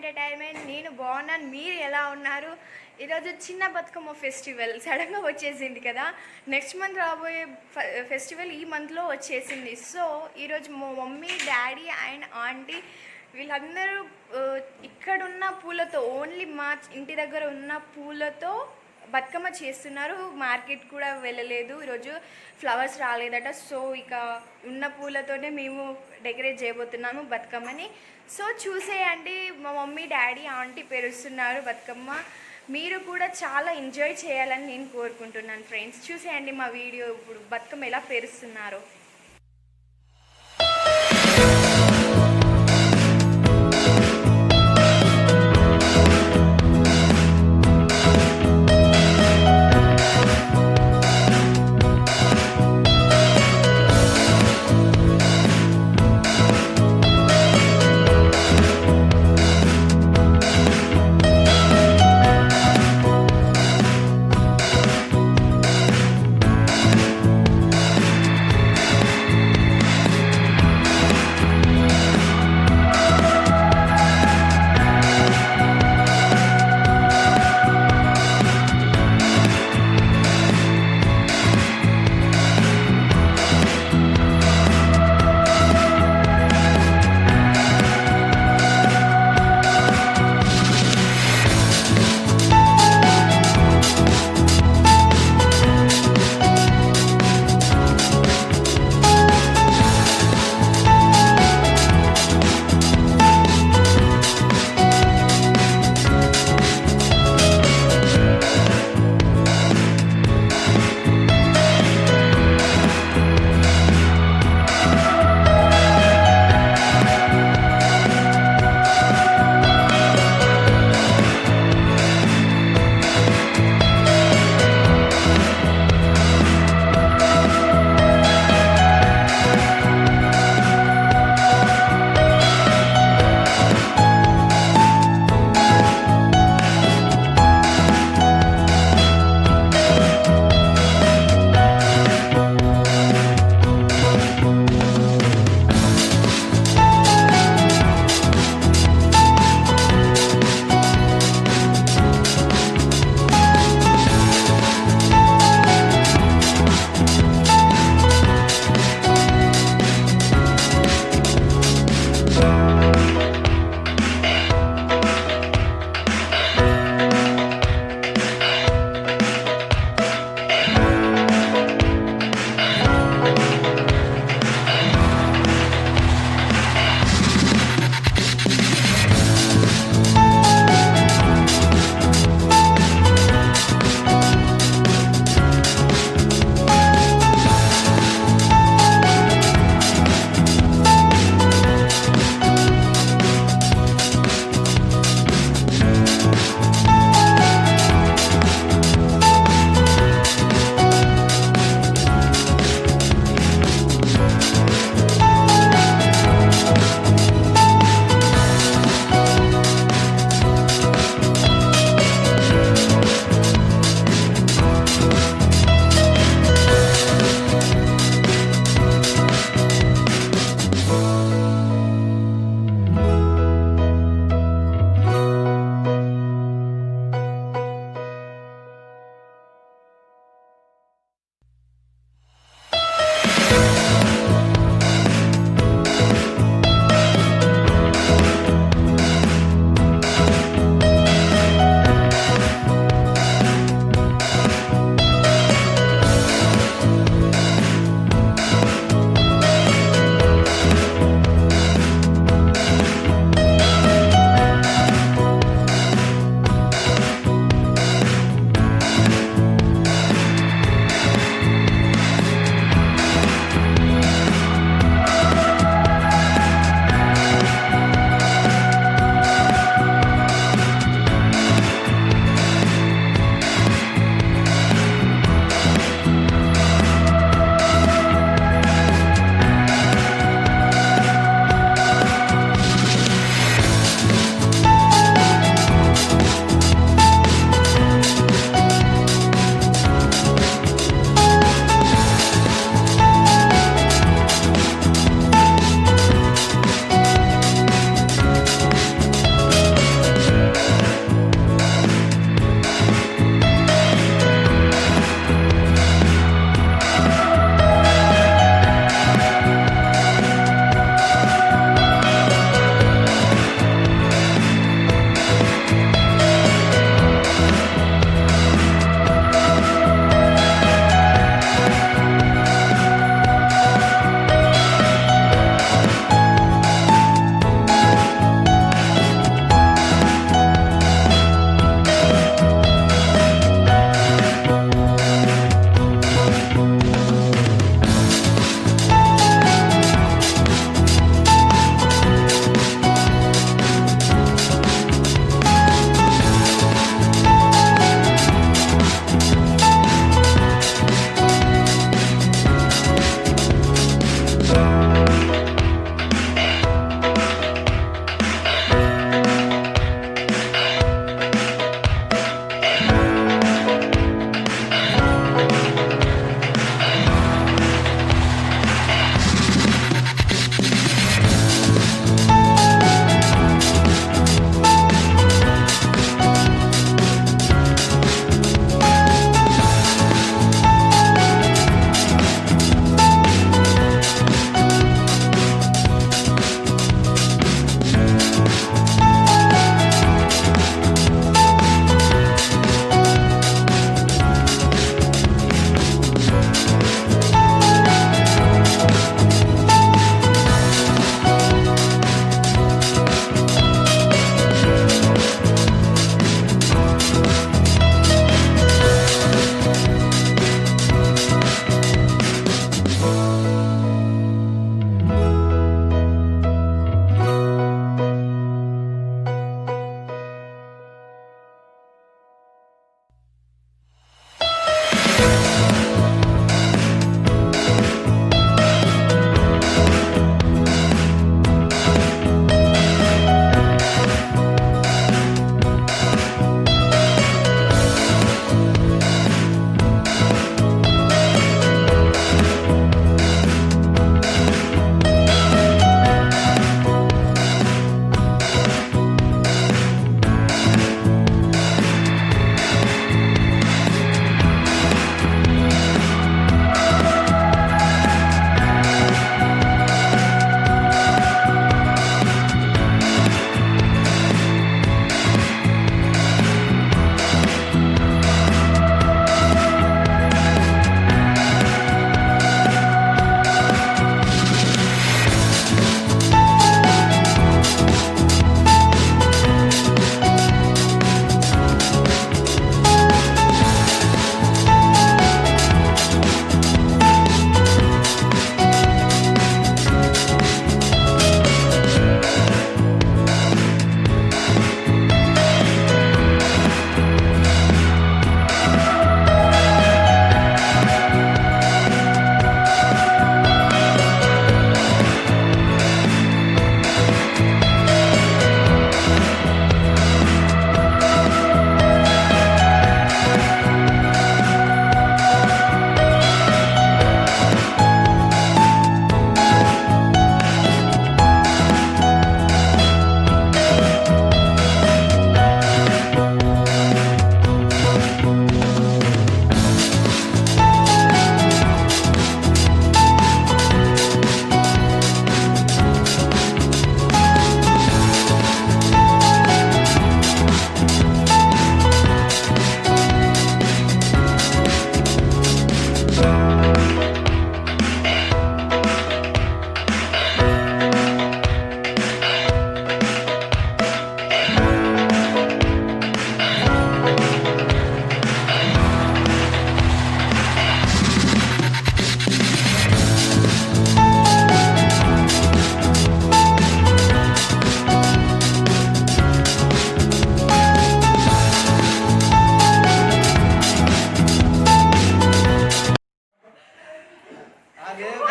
Entertainment. నేను బాగున్నాను, మీరు ఎలా ఉన్నారు? ఈరోజు చిన్న బతుకమ్మ ఫెస్టివల్ సడన్గా వచ్చేసింది కదా. నెక్స్ట్ మంత్ రాబోయే ఫెస్టివల్ ఈ మంత్లో వచ్చేసింది. సో ఈరోజు మా మమ్మీ, డాడీ అండ్ ఆంటీ వీళ్ళందరూ ఇక్కడున్న పూలతో, ఓన్లీ మా ఇంటి దగ్గర ఉన్న పూలతో బతుకమ్మ చేస్తున్నారు. మార్కెట్ కూడా వెళ్ళలేదు, ఈరోజు ఫ్లవర్స్ రాలేదట. సో ఇక ఉన్న పూలతోనే మేము డెకరేట్ చేయబోతున్నాము బతుకమ్మని. సో చూసేయండి, మా మమ్మీ, డాడీ, ఆంటీ పేరుస్తున్నారు బతుకమ్మ. మీరు కూడా చాలా ఎంజాయ్ చేయాలని నేను కోరుకుంటున్నాను ఫ్రెండ్స్. చూసేయండి మా వీడియో, ఇప్పుడు బతుకమ్మ ఎలా పేరుస్తున్నారో.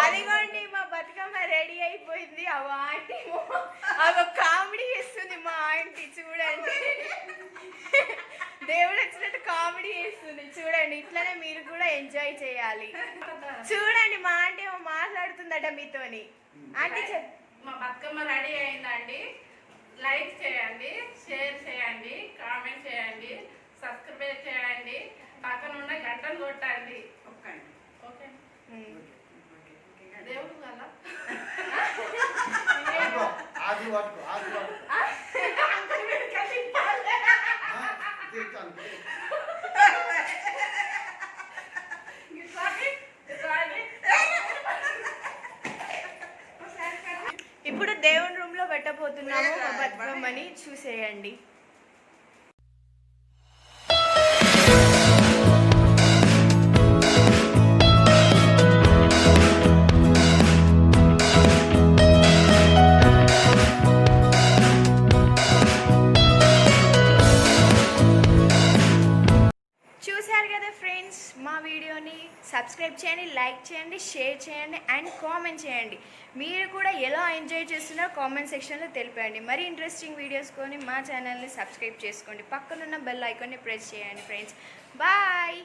అదిగోండి మా బతుకమ్మ రెడీ అయిపోయింది. ఆ ఆంటీ అవి కామెడీ చేస్తుంది. మా ఆంటీ చూడండి, దేవుడు వచ్చినట్టు కామెడీ చేస్తుంది చూడండి. ఇట్లనే మీరు కూడా ఎంజాయ్ చేయాలి. చూడండి మా ఆంటీ ఏమో మాట్లాడుతుందట మీతోని. ఆంటీ మా బతుకమ్మ రెడీ అయిందండి. లైక్ చేయండి, షేర్ చేయండి, కామెంట్ చేయండి, సబ్స్క్రైబ్ చేయండి, పక్కన ఉన్న గంటలు కొట్టండి. ఓకే దేవుడు కదా ఇప్పుడు దేవుని రూమ్ లో పెట్టబోతున్నాము బతుకమ్మని, చూసేయండి. చూశారు కదా ఫ్రెండ్స్, మా వీడియోని సబ్స్క్రైబ్ చేయండి, లైక్ చేయండి, షేర్ చేయండి అండ్ కామెంట్ చేయండి. మీరు కూడా ఎలా ఎంజాయ్ చేస్తున్నారో కామెంట్ సెక్షన్లో తెలిపండి. మరి ఇంట్రెస్టింగ్ వీడియోస్ కొని మా ఛానల్ని సబ్స్క్రైబ్ చేసుకోండి. పక్కనున్న బెల్ ఐకాన్ని ప్రెస్ చేయండి ఫ్రెండ్స్. బాయ్.